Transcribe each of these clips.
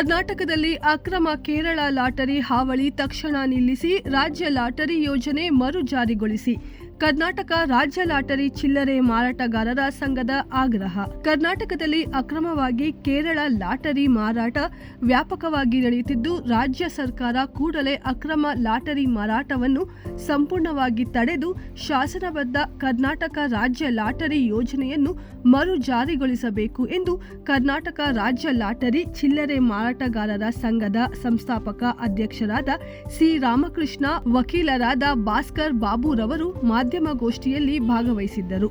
ಕರ್ನಾಟಕದಲ್ಲಿ ಅಕ್ರಮ ಕೇರಳ ಲಾಟರಿ ಹಾವಳಿ ತಕ್ಷಣ ನಿಲ್ಲಿಸಿ, ರಾಜ್ಯ ಲಾಟರಿ ಯೋಜನೆ ಮರು ಜಾರಿಗೊಳಿಸಿ. ಕರ್ನಾಟಕ ರಾಜ್ಯ ಲಾಟರಿ ಚಿಲ್ಲರೆ ಮಾರಾಟಗಾರರ ಸಂಘದ ಆಗ್ರಹ. ಕರ್ನಾಟಕದಲ್ಲಿ ಅಕ್ರಮವಾಗಿ ಕೇರಳ ಲಾಟರಿ ಮಾರಾಟ ವ್ಯಾಪಕವಾಗಿ ನಡೆಯುತ್ತಿದ್ದು, ರಾಜ್ಯ ಸರ್ಕಾರ ಕೂಡಲೇ ಅಕ್ರಮ ಲಾಟರಿ ಮಾರಾಟವನ್ನು ಸಂಪೂರ್ಣವಾಗಿ ತಡೆದು ಶಾಸನಬದ್ಧ ಕರ್ನಾಟಕ ರಾಜ್ಯ ಲಾಟರಿ ಯೋಜನೆಯನ್ನು ಮರು ಜಾರಿಗೊಳಿಸಬೇಕು ಎಂದು ಕರ್ನಾಟಕ ರಾಜ್ಯ ಲಾಟರಿ ಚಿಲ್ಲರೆ ಮಾರಾಟಗಾರರ ಸಂಘದ ಸಂಸ್ಥಾಪಕ ಅಧ್ಯಕ್ಷರಾದ ಸಿ ರಾಮಕೃಷ್ಣ, ವಕೀಲರಾದ ಭಾಸ್ಕರ್ ಬಾಬುರವರು ಮಾಧ್ಯಮಗೋಷ್ಠಿಯಲ್ಲಿ ಭಾಗವಹಿಸಿದ್ದರು.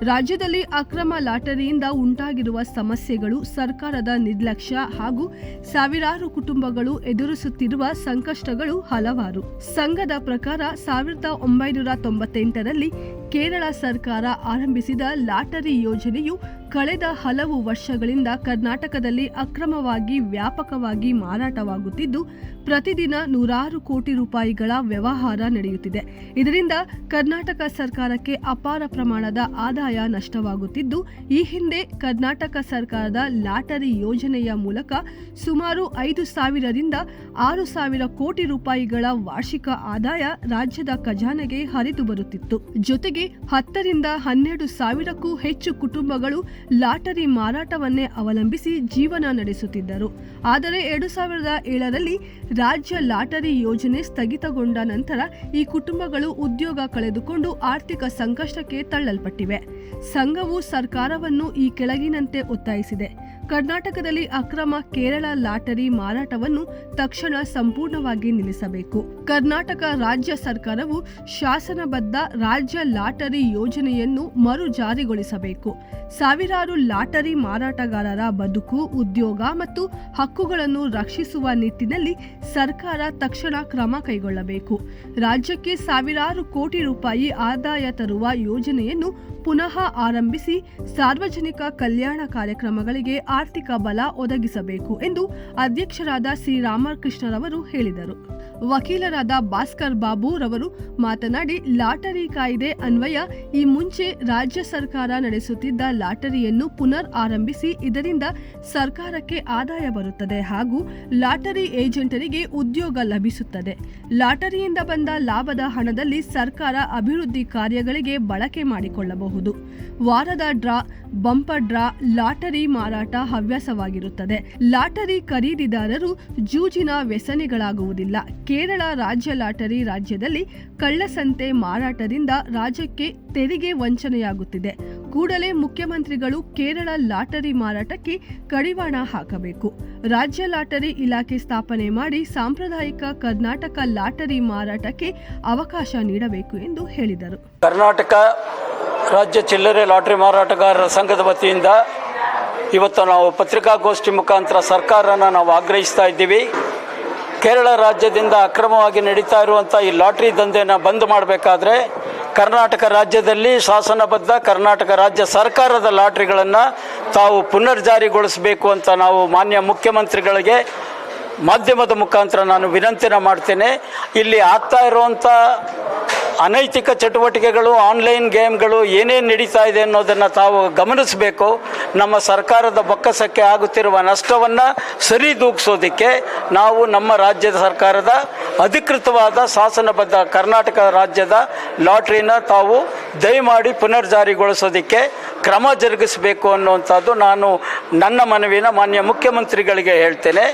ರಾಜ್ಯದಲ್ಲಿ ಅಕ್ರಮ ಲಾಟರಿಯಿಂದ ಉಂಟಾಗಿರುವ ಸಮಸ್ಯೆಗಳು, ಸರ್ಕಾರದ ನಿರ್ಲಕ್ಷ್ಯ ಹಾಗೂ ಸಾವಿರಾರು ಕುಟುಂಬಗಳು ಎದುರಿಸುತ್ತಿರುವ ಸಂಕಷ್ಟಗಳು ಹಲವಾರು. ಸಂಘದ ಪ್ರಕಾರ 1998ರಲ್ಲಿ ಕೇರಳ ಸರ್ಕಾರ ಆರಂಭಿಸಿದ ಲಾಟರಿ ಯೋಜನೆಯು ಕಳೆದ ಹಲವು ವರ್ಷಗಳಿಂದ ಕರ್ನಾಟಕದಲ್ಲಿ ಅಕ್ರಮವಾಗಿ ವ್ಯಾಪಕವಾಗಿ ಮಾರಾಟವಾಗುತ್ತಿದ್ದು, ಪ್ರತಿದಿನ ನೂರಾರು ಕೋಟಿ ರೂಪಾಯಿಗಳ ವ್ಯವಹಾರ ನಡೆಯುತ್ತಿದೆ. ಇದರಿಂದ ಕರ್ನಾಟಕ ಸರ್ಕಾರಕ್ಕೆ ಅಪಾರ ಪ್ರಮಾಣದ ಆದಾಯ ನಷ್ಟವಾಗುತ್ತಿದ್ದು, ಈ ಹಿಂದೆ ಕರ್ನಾಟಕ ಸರ್ಕಾರದ ಲಾಟರಿ ಯೋಜನೆಯ ಮೂಲಕ ಸುಮಾರು 5,000ರಿಂದ 6,000 ಕೋಟಿ ರೂಪಾಯಿಗಳ ವಾರ್ಷಿಕ ಆದಾಯ ರಾಜ್ಯದ ಖಜಾನೆಗೆ ಹರಿದು ಬರುತ್ತಿತ್ತು. ಜೊತೆಗೆ 10ರಿಂದ 12,000ಕ್ಕೂ ಹೆಚ್ಚು ಕುಟುಂಬಗಳು ಲಾಟರಿ ಮಾರಾಟವನ್ನೇ ಅವಲಂಬಿಸಿ ಜೀವನ ನಡೆಸುತ್ತಿದ್ದರು. ಆದರೆ 2007ರಲ್ಲಿ ರಾಜ್ಯ ಲಾಟರಿ ಯೋಜನೆ ಸ್ಥಗಿತಗೊಂಡ ನಂತರ ಈ ಕುಟುಂಬಗಳು ಉದ್ಯೋಗ ಕಳೆದುಕೊಂಡು ಆರ್ಥಿಕ ಸಂಕಷ್ಟಕ್ಕೆ ತಳ್ಳಲ್ಪಟ್ಟಿವೆ. ಸಂಘವು ಸರ್ಕಾರವನ್ನು ಈ ಕೆಳಗಿನಂತೆ ಒತ್ತಾಯಿಸಿದೆ. ಕರ್ನಾಟಕದಲ್ಲಿ ಅಕ್ರಮ ಕೇರಳ ಲಾಟರಿ ಮಾರಾಟವನ್ನು ತಕ್ಷಣ ಸಂಪೂರ್ಣವಾಗಿ ನಿಲ್ಲಿಸಬೇಕು. ಕರ್ನಾಟಕ ರಾಜ್ಯ ಸರ್ಕಾರವು ಶಾಸನಬದ್ಧ ರಾಜ್ಯ ಲಾಟರಿ ಯೋಜನೆಯನ್ನು ಮರು ಜಾರಿಗೊಳಿಸಬೇಕು. ಸಾವಿರಾರು ಲಾಟರಿ ಮಾರಾಟಗಾರರ ಬದುಕು, ಉದ್ಯೋಗ ಮತ್ತು ಹಕ್ಕುಗಳನ್ನು ರಕ್ಷಿಸುವ ನಿಟ್ಟಿನಲ್ಲಿ ಸರ್ಕಾರ ತಕ್ಷಣ ಕ್ರಮ ಕೈಗೊಳ್ಳಬೇಕು. ರಾಜ್ಯಕ್ಕೆ ಸಾವಿರಾರು ಕೋಟಿ ರೂಪಾಯಿ ಆದಾಯ ತರುವ ಯೋಜನೆಯನ್ನು ಪುನಃ ಆರಂಭಿಸಿ ಸಾರ್ವಜನಿಕ ಕಲ್ಯಾಣ ಕಾರ್ಯಕ್ರಮಗಳಿಗೆ ಆರ್ಥಿಕ ಬಲ ಒದಗಿಸಬೇಕು ಎಂದು ಅಧ್ಯಕ್ಷರಾದ ಸಿ ರಾಮಕೃಷ್ಣರವರು ಹೇಳಿದರು. ವಕೀಲರಾದ ಭಾಸ್ಕರ್ ಬಾಬು ರವರು ಮಾತನಾಡಿ, ಲಾಟರಿ ಕಾಯ್ದೆ ಅನ್ವಯ ಈ ಮುಂಚೆ ರಾಜ್ಯ ಸರ್ಕಾರ ನಡೆಸುತ್ತಿದ್ದ ಲಾಟರಿಯನ್ನು ಪುನರ್ ಆರಂಭಿಸಿ ಇದರಿಂದ ಸರ್ಕಾರಕ್ಕೆ ಆದಾಯ ಬರುತ್ತದೆ ಹಾಗೂ ಲಾಟರಿ ಏಜೆಂಟರಿಗೆ ಉದ್ಯೋಗ ಲಭಿಸುತ್ತದೆ. ಲಾಟರಿಯಿಂದ ಬಂದ ಲಾಭದ ಹಣದಲ್ಲಿ ಸರ್ಕಾರ ಅಭಿವೃದ್ಧಿ ಕಾರ್ಯಗಳಿಗೆ ಬಳಕೆ ಮಾಡಿಕೊಳ್ಳಬಹುದು. ವಾರದ ಡ್ರಾ, ಬಂಪರ್ ಡ್ರಾ, ಲಾಟರಿ ಮಾರಾಟ ಹವ್ಯಾಸವಾಗಿರುತ್ತದೆ. ಲಾಟರಿ ಖರೀದಿದಾರರು ಜೂಜಿನ ವ್ಯಸನಿಗಳಾಗುವುದಿಲ್ಲ. ಕೇರಳ ರಾಜ್ಯ ಲಾಟರಿ ರಾಜ್ಯದಲ್ಲಿ ಕಳ್ಳಸಂತೆ ಮಾರಾಟದಿಂದ ರಾಜ್ಯಕ್ಕೆ ತೆರಿಗೆ ವಂಚನೆಯಾಗುತ್ತಿದೆ. ಕೂಡಲೇ ಮುಖ್ಯಮಂತ್ರಿಗಳು ಕೇರಳ ಲಾಟರಿ ಮಾರಾಟಕ್ಕೆ ಕಡಿವಾಣ ಹಾಕಬೇಕು. ರಾಜ್ಯ ಲಾಟರಿ ಇಲಾಖೆ ಸ್ಥಾಪನೆ ಮಾಡಿ ಸಾಂಪ್ರದಾಯಿಕ ಕರ್ನಾಟಕ ಲಾಟರಿ ಮಾರಾಟಕ್ಕೆ ಅವಕಾಶ ನೀಡಬೇಕು ಎಂದು ಹೇಳಿದರು. ಕರ್ನಾಟಕ ರಾಜ್ಯ ಚಿಲ್ಲರೆ ಲಾಟರಿ ಮಾರಾಟಗಾರರ ಸಂಘದ ವತಿಯಿಂದ ಇವತ್ತು ನಾವು ಪತ್ರಿಕಾಗೋಷ್ಠಿ ಮುಖಾಂತರ ಸರ್ಕಾರನ ನಾವು ಆಗ್ರಹಿಸ್ತಾ ಇದ್ದೀವಿ. ಕೇರಳ ರಾಜ್ಯದಿಂದ ಅಕ್ರಮವಾಗಿ ನಡೀತಾ ಇರುವಂಥ ಈ ಲಾಟ್ರಿ ದಂಧೆನ ಬಂದ್ ಮಾಡಬೇಕಾದ್ರೆ ಕರ್ನಾಟಕ ರಾಜ್ಯದಲ್ಲಿ ಶಾಸನಬದ್ಧ ಕರ್ನಾಟಕ ರಾಜ್ಯ ಸರ್ಕಾರದ ಲಾಟ್ರಿಗಳನ್ನು ತಾವು ಪುನರ್ಜಾರಿಗೊಳಿಸಬೇಕು ಅಂತ ನಾವು ಮಾನ್ಯ ಮುಖ್ಯಮಂತ್ರಿಗಳಿಗೆ ಮಾಧ್ಯಮದ ಮುಖಾಂತರ ನಾನು ವಿನಂತಿನ ಮಾಡ್ತೇನೆ. ಇಲ್ಲಿ ಆಗ್ತಾ ಇರುವಂಥ ಅನೈತಿಕ ಚಟುವಟಿಕೆಗಳು, ಆನ್ಲೈನ್ ಗೇಮ್ಗಳು ಏನೇನು ನಡೀತಾ ಇದೆ ಅನ್ನೋದನ್ನು ತಾವು ಗಮನಿಸಬೇಕು. ನಮ್ಮ ಸರ್ಕಾರದ ಬೊಕ್ಕಸಕ್ಕೆ ಆಗುತ್ತಿರುವ ನಷ್ಟವನ್ನು ಸರಿದೂಗಿಸೋದಕ್ಕೆ ನಾವು ನಮ್ಮ ರಾಜ್ಯದ ಸರ್ಕಾರದ ಅಧಿಕೃತವಾದ ಶಾಸನಬದ್ಧ ಕರ್ನಾಟಕ ರಾಜ್ಯದ ಲಾಟ್ರಿನ ತಾವು ದಯಮಾಡಿ ಪುನರ್ಜಾರಿಗೊಳಿಸೋದಕ್ಕೆ ಕ್ರಮ ಜರುಗಿಸಬೇಕು ಅನ್ನುವಂಥದ್ದು ನಾನು ನನ್ನ ಮನವಿನ ಮಾನ್ಯ ಮುಖ್ಯಮಂತ್ರಿಗಳಿಗೆ ಹೇಳ್ತೇನೆ.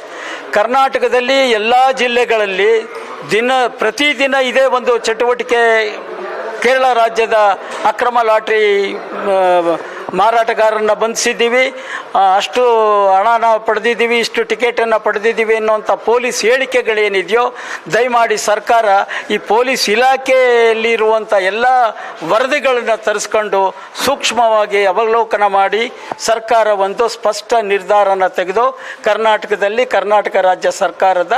ಕರ್ನಾಟಕದಲ್ಲಿ ಎಲ್ಲ ಜಿಲ್ಲೆಗಳಲ್ಲಿ ಪ್ರತಿದಿನ ಇದೇ ಒಂದು ಚಟುವಟಿಕೆ, ಕೇರಳ ರಾಜ್ಯದ ಅಕ್ರಮ ಲಾಟ್ರಿ ಮಾರಾಟಗಾರರನ್ನ ಬಂಧಿಸಿದ್ದೀವಿ, ಅಷ್ಟು ಹಣನ ಪಡೆದಿದ್ದೀವಿ, ಇಷ್ಟು ಟಿಕೆಟನ್ನು ಪಡೆದಿದ್ದೀವಿ ಅನ್ನುವಂಥ ಪೊಲೀಸ್ ಹೇಳಿಕೆಗಳೇನಿದೆಯೋ ದಯಮಾಡಿ ಸರ್ಕಾರ ಈ ಪೊಲೀಸ್ ಇಲಾಖೆಯಲ್ಲಿರುವಂಥ ಎಲ್ಲ ವರದಿಗಳನ್ನು ತರಿಸ್ಕೊಂಡು ಸೂಕ್ಷ್ಮವಾಗಿ ಅವಲೋಕನ ಮಾಡಿ ಸರ್ಕಾರ ಒಂದು ಸ್ಪಷ್ಟ ನಿರ್ಧಾರನ ತೆಗೆದು ಕರ್ನಾಟಕದಲ್ಲಿ ಕರ್ನಾಟಕ ರಾಜ್ಯ ಸರ್ಕಾರದ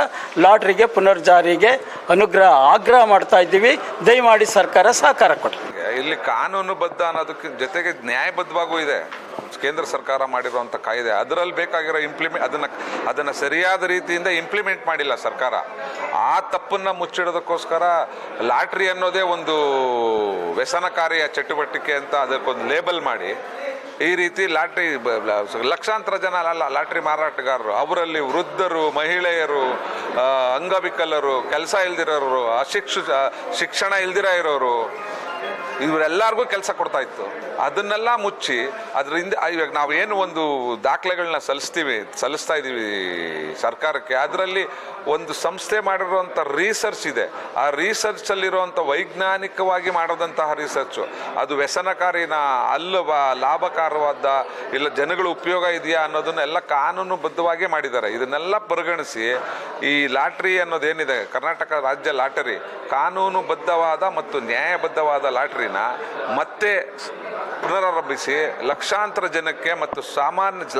ಲಾಟ್ರಿಗೆ ಪುನರ್ಜಾರಿಗೆ ಆಗ್ರಹ ಮಾಡ್ತಾ ಇದ್ದೀವಿ. ದಯಮಾಡಿ ಸರ್ಕಾರ ಸಹಕಾರ ಕೊಡಿ. ಇಲ್ಲಿ ಕಾನೂನುಬದ್ಧ ಅನ್ನೋದಕ್ಕೆ ಜೊತೆಗೆ ನ್ಯಾಯಬದ್ಧವಾಗೂ ಇದೆ ಕೇಂದ್ರ ಸರ್ಕಾರ ಮಾಡಿರುವಂಥ ಕಾಯ್ದೆ. ಅದರಲ್ಲಿ ಬೇಕಾಗಿರೋ ಅದನ್ನು ಸರಿಯಾದ ರೀತಿಯಿಂದ ಇಂಪ್ಲಿಮೆಂಟ್ ಮಾಡಿಲ್ಲ ಸರ್ಕಾರ. ಆ ತಪ್ಪನ್ನು ಮುಚ್ಚಿಡೋದಕ್ಕೋಸ್ಕರ ಲಾಟ್ರಿ ಅನ್ನೋದೇ ಒಂದು ವ್ಯಸನಕಾರಿಯ ಚಟುವಟಿಕೆ ಅಂತ ಅದಕ್ಕೊಂದು ಲೇಬಲ್ ಮಾಡಿ ಈ ರೀತಿ ಲಾಟ್ರಿ ಲಕ್ಷಾಂತರ ಜನ ಅಲ್ಲ ಲಾಟ್ರಿ ಮಾರಾಟಗಾರರು, ಅವರಲ್ಲಿ ವೃದ್ಧರು, ಮಹಿಳೆಯರು, ಅಂಗವಿಕಲರು, ಕೆಲಸ ಇಲ್ದಿರೋರು, ಶಿಕ್ಷಣ ಇಲ್ದಿರ ಇರೋರು, ಇವರೆಲ್ಲರಿಗೂ ಕೆಲಸ ಕೊಡ್ತಾ ಇತ್ತು. ಅದನ್ನೆಲ್ಲ ಮುಚ್ಚಿ ಅದರಿಂದ ಇವಾಗ ನಾವೇನು ಒಂದು ದಾಖಲೆಗಳನ್ನ ಸಲ್ಲಿಸ್ತಾ ಇದ್ದೀವಿ ಸರ್ಕಾರಕ್ಕೆ, ಅದರಲ್ಲಿ ಒಂದು ಸಂಸ್ಥೆ ಮಾಡಿರುವಂಥ ರಿಸರ್ಚ್ ಇದೆ. ಆ ರಿಸರ್ಚಲ್ಲಿರುವಂಥ ವೈಜ್ಞಾನಿಕವಾಗಿ ಮಾಡೋದಂತಹ ರಿಸರ್ಚು ಅದು ವ್ಯಸನಕಾರಿನ ಅಲ್ಲವಾ, ಲಾಭಕಾರವಾದ, ಇಲ್ಲ ಜನಗಳ ಉಪಯೋಗ ಇದೆಯಾ ಅನ್ನೋದನ್ನೆಲ್ಲ ಕಾನೂನುಬದ್ಧವಾಗಿ ಮಾಡಿದ್ದಾರೆ. ಇದನ್ನೆಲ್ಲ ಪರಿಗಣಿಸಿ ಈ ಲಾಟ್ರಿ ಅನ್ನೋದೇನಿದೆ, ಕರ್ನಾಟಕ ರಾಜ್ಯ ಲಾಟರಿ ಕಾನೂನುಬದ್ಧವಾದ ಮತ್ತು ನ್ಯಾಯಬದ್ಧವಾದ ಲಾಟ್ರಿನ ಮತ್ತೆ ಪುನರಾರಂಭಿಸಿ ಲಕ್ಷಾಂತರ ಜನಕ್ಕೆ ಮತ್ತು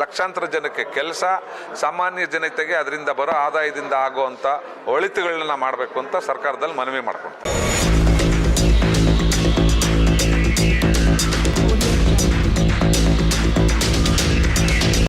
ಲಕ್ಷಾಂತರ ಜನಕ್ಕೆ ಕೆಲಸ, ಸಾಮಾನ್ಯ ಜನತೆಗೆ ಅದರಿಂದ ಬರೋ ಆದಾಯದಿಂದ ಆಗುವಂಥ ಒಳಿತುಗಳನ್ನ ಮಾಡಬೇಕು ಅಂತ ಸರ್ಕಾರದಲ್ಲಿ ಮನವಿ ಮಾಡ್ಕೊಳ್ತಾರೆ.